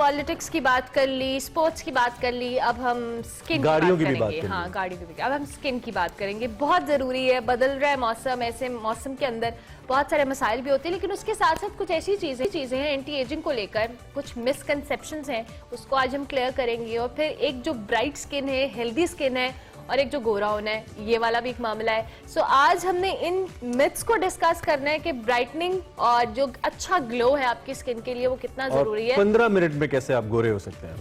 Politics की बात कर ली, स्पोर्ट्स की बात कर ली, अब हम स्किन गाड़ियों की की बात भी बात करेंगे। हाँ, करेंगे। गाड़ियों की भी। अब हम स्किन की बात करेंगे। बहुत ज़रूरी है, बदल रहा है मौसम, ऐसे मौसम के अंदर बहुत सारे मसाइल भी होते हैं, लेकिन उसके साथ साथ कुछ ऐसी चीज़ें हैं एंटी एजिंग को लेकर, कुछ मिसकंसेप्शंस हैं, उसको आज हम क्लियर करेंगे। और फिर एक जो ब्राइट स्किन है, हेल्दी स्किन है, और एक जो गोरा होना है, ये वाला भी एक मामला है। सो आज हमने इन मिथ्स को डिस्कस करना है कि ब्राइटनिंग और जो अच्छा ग्लो है आपकी स्किन के लिए वो कितना जरूरी है। 15 मिनट में कैसे आप गोरे हो सकते हैं?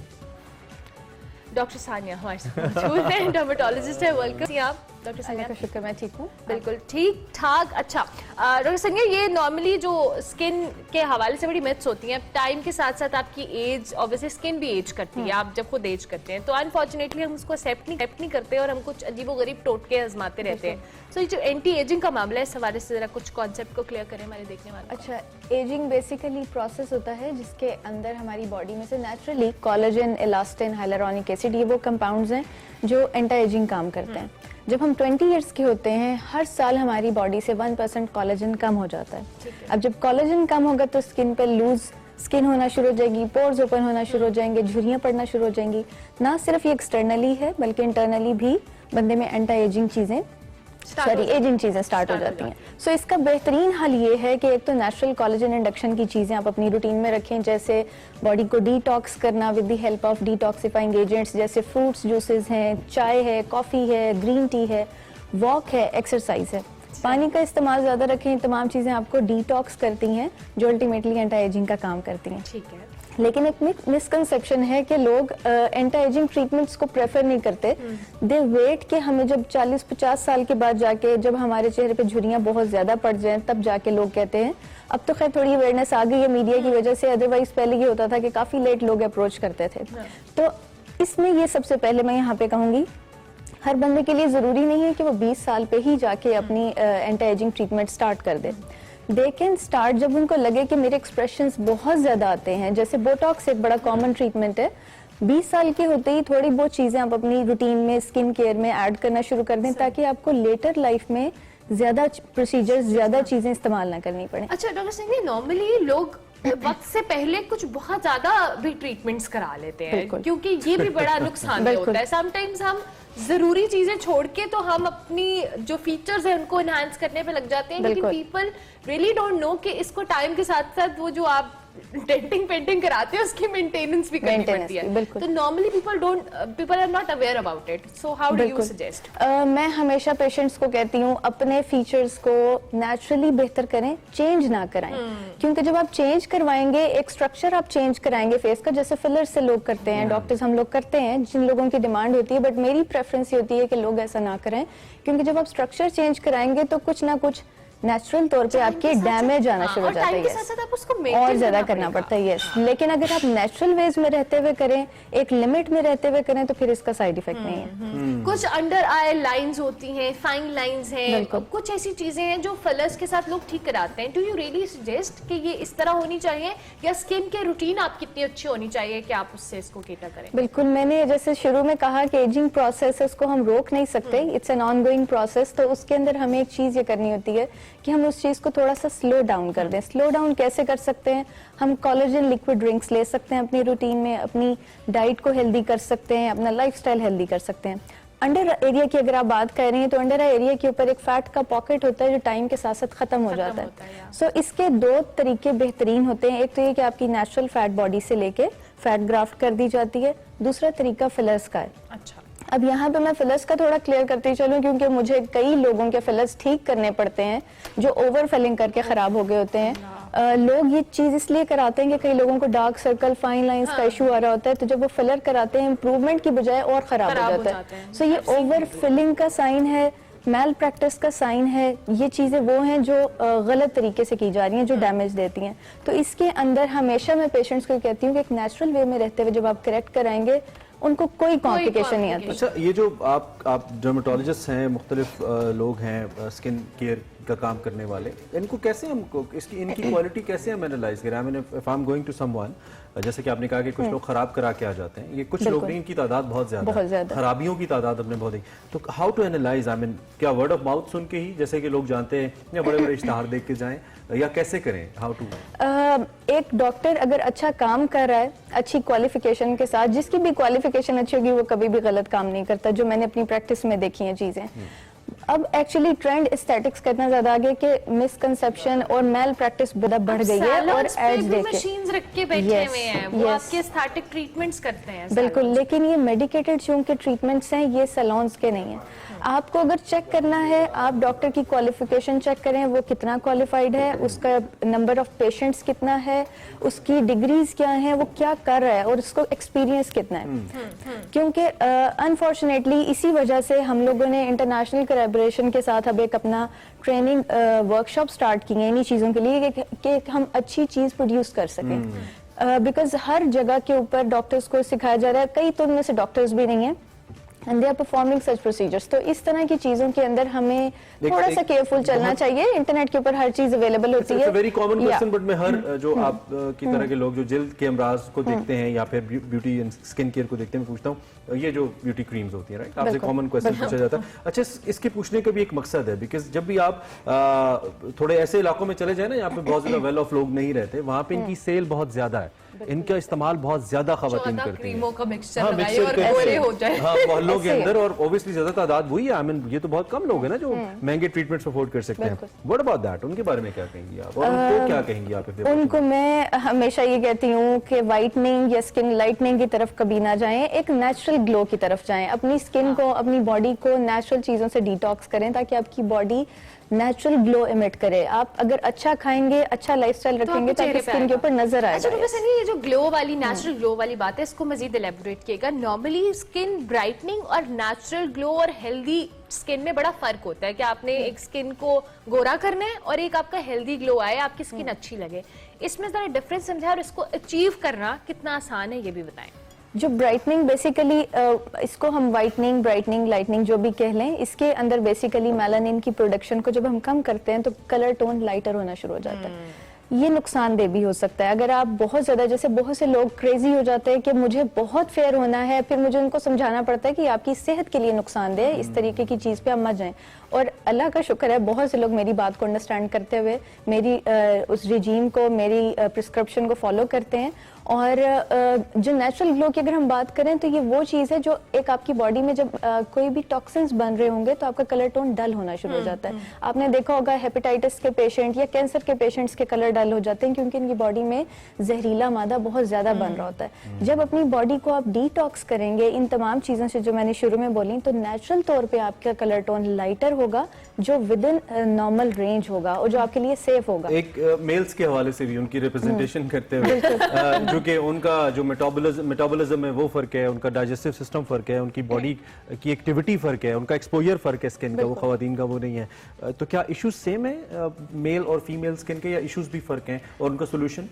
डॉक्टर सानिया हमारे साथ मौजूद हैं, डर्मेटोलॉजिस्ट है। वेलकम आप डॉक्टर सानिया। का शुक्र, मैं ठीक हूँ, बिल्कुल ठीक ठाक। अच्छा डॉक्टर सानिया, ये नॉर्मली जो स्किन के हवाले से बड़ी मिथ्स होती हैं, टाइम के साथ साथ आपकी एज, ऑब्वियसली स्किन भी एज करती है, आप जब खुद एज करते हैं तो अनफॉर्चुनेटली हम उसको एक्सेप्ट नहीं करते और हम कुछ अजीबोगरीब टोटके आजमाते रहते हैं। सो ये जो एंटी एजिंग का मामला है, इस हवाले से जरा कुछ कॉन्सेप्ट को क्लियर करें हमारे देखने वाले। अच्छा, एजिंग बेसिकली प्रोसेस होता है जिसके अंदर हमारी बॉडी में से naturally collagen, elastin, hyaluronic acid, ये वो कंपाउंड्स हैं जो एंटी एजिंग काम करते हैं। जब हम 20 इयर्स के होते हैं, हर साल हमारी बॉडी से 1% कोलेजन कम हो जाता है। अब जब कोलेजन कम होगा तो स्किन पे लूज स्किन होना शुरू हो जाएगी, पोर्स ओपन होना शुरू हो जाएंगे, झुर्रियां पड़ना शुरू हो जाएंगी। ना सिर्फ ये एक्सटर्नली है बल्कि इंटरनली भी बंदे में एंटी एजिंग चीजें एजिंग चीजें स्टार्ट हो जाती हैं। सो इसका बेहतरीन हल ये है कि एक तो नेचुरल कोलेजन इंडक्शन की चीजें आप अपनी रूटीन में रखें, जैसे बॉडी को डिटॉक्स करना with the help of detoxifying agents, जैसे फ्रूट्स जूसेस हैं, चाय है, कॉफी है, ग्रीन टी है, वॉक है, एक्सरसाइज है। पानी का इस्तेमाल ज्यादा रखें, तमाम चीजें आपको डिटॉक्स करती हैं जो अल्टीमेटली एंटी एजिंग का काम करती हैं। ठीक है, लेकिन एक मिसकंसेप्शन है कि लोग एंटी एजिंग ट्रीटमेंट्स को प्रेफर नहीं करते। दे वेट कि हमें जब 40-50 साल के बाद जाके, जब हमारे चेहरे पे झुर्रियां बहुत ज्यादा पड़ जाएं, तब जाके लोग कहते हैं। अब तो खैर थोड़ी अवेयरनेस आ गई है मीडिया की वजह से, अदरवाइज पहले ये होता था कि काफी लेट लोग अप्रोच करते थे। तो इसमें ये सबसे पहले मैं यहाँ पे कहूंगी, हर बंदे के लिए जरूरी नहीं है कि वो 20 साल पे ही जाके अपनी एंटी एजिंग ट्रीटमेंट स्टार्ट कर दे। दे कैन स्टार्ट जब उनको लगे कि मेरे एक्सप्रेशंस बहुत ज्यादा आते हैं। जैसे बोटॉक्स एक बड़ा कॉमन ट्रीटमेंट है। 20 साल के होते ही थोड़ी बहुत चीजें आप अपनी रूटीन में, स्किन केयर में ऐड करना शुरू कर दें, ताकि आपको लेटर लाइफ में ज्यादा प्रोसीजर्स, ज्यादा चीजें इस्तेमाल ना करनी पड़े। अच्छा डॉक्टर सिंह, नॉर्मली लोग वक्त से पहले कुछ बहुत ज्यादा भी ट्रीटमेंट्स करा लेते हैं, क्योंकि ये भी बड़ा नुकसान होता है। समटाइम्स हम जरूरी चीजें छोड़ के तो हम अपनी जो फीचर्स हैं उनको एनहांस करने पे लग जाते हैं, लेकिन पीपल रियली डोंट नो कि इसको टाइम के साथ साथ वो जो आप डेंटिंग पेंटिंग कराते हैं उसकी मेंटेनेंस भी करनी पड़ती है। तो normally people are not aware about it. So how do you suggest? मैं हमेशा पेशेंट्स को कहती हूँ अपने फीचर्स को नेचुरली बेहतर करें, चेंज ना कराएं। क्योंकि जब आप चेंज करवाएंगे, एक स्ट्रक्चर आप चेंज कराएंगे फेस का, जैसे फिलर से लोग करते हैं, डॉक्टर्स हम लोग करते हैं, जिन लोगों की डिमांड होती है, बट मेरी प्रेफरेंस ये होती है कि लोग ऐसा ना करें। क्योंकि जब आप स्ट्रक्चर चेंज कराएंगे तो कुछ ना कुछ नेचुरल तौर पे आपके डैमेज आना शुरू हो जाता है, और ज्यादा करना पड़ता है। यस, लेकिन अगर आप नेचुरल वेज में रहते हुए करें, एक लिमिट में रहते हुए करें, तो फिर इसका साइड इफेक्ट नहीं है। कुछ अंडर आई लाइंस होती हैं, फाइन लाइंस हैं, कुछ ऐसी चीजें हैं जो फिलर्स के साथ लोग ठीक कराते हैं। डू यू रियली सजेस्ट कि ये इस तरह होनी चाहिए, या स्किन के रूटीन आप कितनी अच्छी होनी चाहिए कि आप उससे इसको केटर करें? बिल्कुल, मैंने जैसे शुरू में कहा कि एजिंग प्रोसेस को हम रोक नहीं सकते, इट्स एन ऑनगोइंग प्रोसेस। तो उसके अंदर हमें एक चीज ये करनी होती है कि हम उस चीज को थोड़ा सा स्लो डाउन कर दें। स्लो डाउन कैसे कर सकते हैं? हम कोलेजन लिक्विड ड्रिंक्स ले सकते हैं अपनी रूटीन में, अपनी डाइट को हेल्दी कर सकते हैं, अपना लाइफस्टाइल हेल्दी कर सकते हैं। अंडर एरिया की अगर आप बात कर रही हैं तो अंडर एरिया के ऊपर एक फैट का पॉकेट होता है जो टाइम के साथ साथ खत्म हो जाता है। सो इसके दो तरीके बेहतरीन होते हैं। एक तो ये कि आपकी नेचुरल फैट बॉडी से लेके फैट ग्राफ्ट कर दी जाती है, दूसरा तरीका फिलर्स का है। अच्छा, अब यहाँ पे मैं फिलर्स का थोड़ा क्लियर करते चलूं, क्योंकि मुझे कई लोगों के फिलर्स ठीक करने पड़ते हैं जो ओवर फिलिंग करके खराब हो गए होते हैं। लोग ये चीज इसलिए कराते हैं कि कई लोगों को डार्क सर्कल, फाइन लाइंस का इशू आ रहा होता है, तो जब वो फिलर कराते हैं इंप्रूवमेंट की बजाय और खराब हो जाता है। सो ये ओवर फिलिंग का साइन है, मैल प्रैक्टिस का साइन है। ये चीजें वो हैं जो गलत तरीके से की जा रही हैं, जो डैमेज देती हैं। तो इसके अंदर हमेशा मैं पेशेंट्स को कहती हूँ कि एक नेचुरल वे में रहते हुए जब आप करेक्ट कराएंगे, उनको कोई कॉम्प्लिकेशन नहीं आती। अच्छा, ये जो आप डर्मेटोलॉजिस्ट हैं, मुख्तलिफ लोग हैं स्किन केयर का काम करने वाले, इनको कैसे हमको इनकी क्वालिटी कैसे हम एनालाइज करें? I mean if I am going to someone जैसे कि आपने कहा कि कुछ लोग खराब करा के आ जाते हैं, ये कुछ लोग नहीं, इनकी तादाद बहुत ज्यादा है, खराबियों की तादाद हमने बहुत देखी। तो how to analyse, I mean क्या वर्ड ऑफ माउथ सुन के ही जैसे कि लोग जानते हैं, या बड़े बड़े इश्तहार देख के जाएं, या कैसे करें, हाउ टू? एक डॉक्टर अगर अच्छा काम कर रहा है अच्छी क्वालिफिकेशन के साथ, जिसकी भी क्वालिफिकेशन अच्छी होगी वो कभी भी गलत काम नहीं करता, जो मैंने अपनी प्रैक्टिस में देखी हैं चीजें। अब एक्चुअली ट्रेंड एस्थेटिक्स का इतना ज्यादा आगे कि मिसकंसेप्शन और मेल प्रैक्टिस बढ़ गई है, और एड्स देख के मशीन्स रख के बैठे हुए हैं, वो आपके एस्थेटिक ट्रीटमेंट्स करते हैं। बिल्कुल, लेकिन ये मेडिकेटेड चूंकि ट्रीटमेंट्स हैं, ये सैलून्स के नहीं है। आपको अगर चेक करना है, आप डॉक्टर की क्वालिफिकेशन चेक करें, वो कितना क्वालिफाइड है, उसका नंबर ऑफ पेशेंट्स कितना है, उसकी डिग्रीज क्या है, वो क्या कर रहा है, और उसको एक्सपीरियंस कितना है। क्योंकि अनफॉर्चुनेटली इसी वजह से हम लोगों ने इंटरनेशनल कोलैबोरेशन के साथ अब एक अपना ट्रेनिंग वर्कशॉप स्टार्ट की है इन्हीं चीज़ों के लिए कि हम अच्छी चीज़ प्रोड्यूस कर सकें। बिकॉज हर जगह के ऊपर डॉक्टर्स को सिखाया जा रहा है, कई तो उनमें से डॉक्टर्स भी नहीं है, and they are performing such procedures. तो इस तरह की चीजों के अंदर हमें थोड़ा सा केयरफुल चलना चाहिए। इंटरनेट के ऊपर हर चीज अवेलेबल होती है। वेरी कॉमन क्वेश्चन, बट मैं हर जो आप की तरह के लोग जो जिल्द के अमराज को देखते हैं या फिर ब्यूटी एंड स्किन केयर को देखते हैं, मैं पूछता हूँ, ये जो ब्यूटी क्रीम्स होती है, राइट, आपसे कॉमन क्वेश्चन पूछा जाता है। अच्छा, इसके पूछने का भी एक मकसद है, बिकॉज जब भी आप थोड़े ऐसे इलाकों में चले जाए ना, यहाँ पे बहुत ज्यादा वेल ऑफ लोग नहीं रहते, वहाँ पे इनकी सेल बहुत ज्यादा है, इनका इस्तेमाल बहुत ज्यादा खवातीन करती हैं। क्रीमों का मिक्सचर लगाइए और गोरे हो जाए। हाँ, मोहल्लों के अंदर, और ऑब्वियसली ज्यादा तादाद वही है। आई मीन ये तो बहुत कम लोग हैं ना जो महंगे ट्रीटमेंट्स अफोर्ड कर सकते हैं। व्हाट अबाउट दैट, उनके बारे में क्या कहेंगी आप, और उनको क्या कहेंगी आप? उनको मैं हमेशा ये कहती हूँ कि वाइटनिंग या स्किन लाइटनिंग की तरफ कभी ना जाएं, एक नेचुरल ग्लो की तरफ जाएं। अपनी स्किन को, अपनी बॉडी को नेचुरल चीजों से डिटॉक्स करें, ताकि आपकी बॉडी नेचुरल ग्लो इमिट करे। आप अगर अच्छा खाएंगे, अच्छा लाइफस्टाइल रखेंगे, तो आपकी स्किन के ऊपर नजर आएगा। अच्छा, वैसे ये जो ग्लो वाली नेचुरल ग्लो वाली बात है, इसको मजीद एलैबोरेट कीजिएगा। नॉर्मली स्किन ब्राइटनिंग और नेचुरल ग्लो और हेल्दी स्किन में बड़ा फर्क होता है कि आपने एक स्किन को गोरा करना है और एक आपका हेल्दी ग्लो आए, आपकी स्किन अच्छी लगे। इसमें जरा डिफरेंस समझाएं, और इसको अचीव करना कितना आसान है ये भी बताएं। जो ब्राइटनिंग बेसिकली, इसको हम वाइटनिंग, ब्राइटनिंग, लाइटनिंग जो भी कह लें, इसके अंदर बेसिकली मेलानिन की प्रोडक्शन को जब हम कम करते हैं तो कलर टोन लाइटर होना शुरू हो जाता है। ये नुकसानदेह भी हो सकता है अगर आप बहुत ज्यादा, जैसे बहुत से लोग क्रेजी हो जाते हैं कि मुझे बहुत फेयर होना है, फिर मुझे उनको समझाना पड़ता है कि आपकी सेहत के लिए नुकसानदेह है, इस तरीके की चीज पे आप मत जाएं। और अल्लाह का शुक्र है, बहुत से लोग मेरी बात को अंडरस्टैंड करते हुए मेरी उस रिजीम को, मेरी प्रिस्क्रिप्शन को फॉलो करते हैं। और जो नेचुरल ग्लो की अगर हम बात करें तो ये वो चीज़ है जो एक आपकी बॉडी में जब कोई भी टॉक्सिन्स बन रहे होंगे तो आपका कलर टोन डल होना शुरू हो जाता है। आपने देखा होगा हेपेटाइटिस के पेशेंट या कैंसर के पेशेंट्स के कलर डल हो जाते हैं, क्योंकि इनकी बॉडी में जहरीला मादा बहुत ज्यादा बन रहा होता है। जब अपनी बॉडी को आप डिटॉक्स करेंगे इन तमाम चीजों से जो मैंने शुरू में बोली, तो नेचुरल तौर पर आपका कलर टोन लाइटर होगा, जो विद इन नॉर्मल रेंज होगा और जो आपके लिए सेफ होगा। एक मेल्स के हवाले से भी उनकी रिप्रेजेंटेशन करते हुए, जो कि उनका जो मेटाबॉलिज्म है वो फर्क है, उनका डाइजेस्टिव सिस्टम फर्क है, उनकी बॉडी की एक्टिविटी फर्क है, उनका एक्सपोजर फर्क है स्किन का, वो खवातीन का वो नहीं है। तो क्या इश्यूज सेम है मेल और फीमेल स्किन के, या इश्यूज भी फर्क हैं और उनका सोल्यूशन?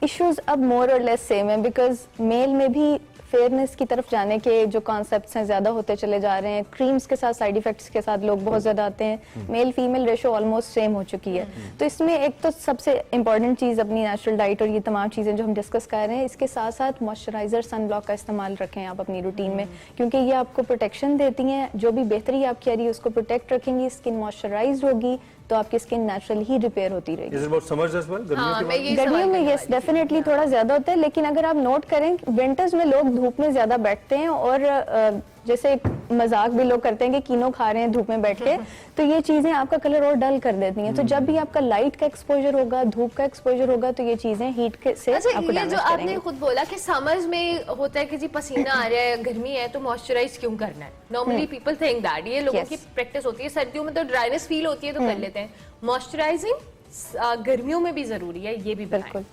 इश्यूज अब मोर और लेस सेम है, बिकॉज मेल में भी फेयरनेस की तरफ जाने के जो कॉन्सेप्ट्स हैं ज्यादा होते चले जा रहे हैं। क्रीम्स के साथ, साइड इफेक्ट्स के साथ लोग बहुत ज्यादा आते हैं। Male female ratio almost same हो चुकी है। तो इसमें एक तो सबसे इंपॉर्टेंट चीज अपनी नेचुरल डाइट और ये तमाम चीजें जो हम डिस्कस कर रहे हैं, इसके साथ साथ मॉइस्चराइजर, सन ब्लॉक का इस्तेमाल रखें आप अपनी रूटीन में, क्योंकि ये आपको प्रोटेक्शन देती हैं। जो भी बेहतरी आपकी आ रही है उसको प्रोटेक्ट रखेंगी, स्किन मॉइस्चराइज होगी तो आपकी स्किन नेचुरल ही रिपेयर होती रहेगी। गर्मियों में यस डेफिनेटली थोड़ा ज्यादा होता है, लेकिन अगर आप नोट करें विंटर्स में लोग धूप में ज्यादा बैठते हैं, और जैसे एक मजाक भी लोग करते हैं कि कीनो खा रहे हैं धूप में बैठ के, तो ये चीजें आपका कलर और डल कर देती हैं। तो जब भी आपका लाइट का एक्सपोजर होगा, धूप का एक्सपोजर होगा, तो ये चीजें हीट के से अच्छा, आपको डैमेज जो करेंगे। आपने खुद बोला कि समर्स में होता है कि जी पसीना आ रहा है, गर्मी है, तो मॉइस्चराइज क्यों करना है। नॉर्मली पीपल थिंक दैट, ये लोगों की प्रैक्टिस होती है। सर्दियों में तो ड्राइनेस फील होती है तो कर लेते हैं। मॉइस्चराइजिंग गर्मियों में भी जरूरी है, ये भी बिल्कुल।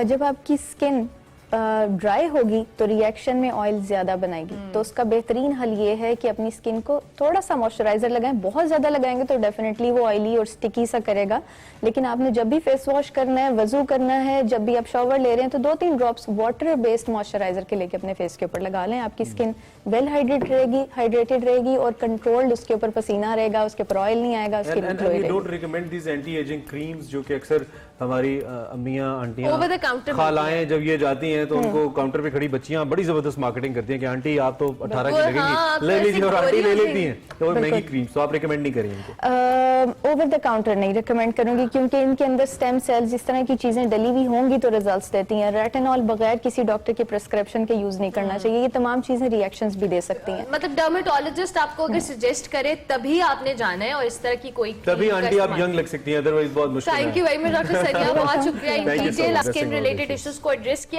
जब आपकी स्किन ड्राई होगी तो रिएक्शन में ऑयल ज्यादा बनाएगी, तो उसका बेहतरीन हल ये है कि अपनी स्किन को थोड़ा सा मॉइस्चराइजर लगाएं। बहुत ज्यादा लगाएंगे तो डेफिनेटली वो ऑयली और स्टिकी सा करेगा, लेकिन आपने जब भी फेस वॉश करना है, वजू करना है, जब भी आप शावर ले रहे हैं, तो 2-3 ड्रॉप्स वाटर बेस्ड मॉइस्चराइजर के लेके अपने फेस के ऊपर लगा लें। आपकी स्किन वेल हाइड्रेटेड रहेगी और कंट्रोल्ड, उसके ऊपर पसीना रहेगा, उसके ऊपर ऑयल नहीं आएगा, उसके don't recommend these anti ageing creams जो कि अक्सर हमारी अम्मियां, आंटियां, Over the counter खालाएं जब ये जाती हैं तो उनको काउंटर पे खड़ी बच्चियां बड़ी जबरदस्त मार्केटिंग करती हैं कि आंटी आप तो 18 की लगेंगी, ले लीजिए, और आंटी ले लेती हैं तो महंगी क्रीम, तो आप रिकमेंड नहीं करेंगे इनको? ओवर द काउंटर नहीं रिकमेंड करूंगी, क्योंकि इनके अंदर स्टेम सेल्स इस तरह की चीजें डली हुई होंगी तो रिजल्ट्स देती हैं। रेटिनॉल बगैर किसी डॉक्टर के प्रिस्क्रिप्शन के यूज नहीं करना चाहिए, ये तमाम चीजें रिएक्शंस भी दे सकती हैं। मतलब डर्मेटोलॉजिस्ट आपको अगर सजेस्ट करे तभी आपने जाना है, और इस तरह की कोई तभी आंटी आप यंग लग सकती हैं, अदरवाइज बहुत मुश्किल है। Thank you very much doctor सरिया, बहुत शुक्रिया इन Thank you so detail much. Skin related issues को एड्रेस किया।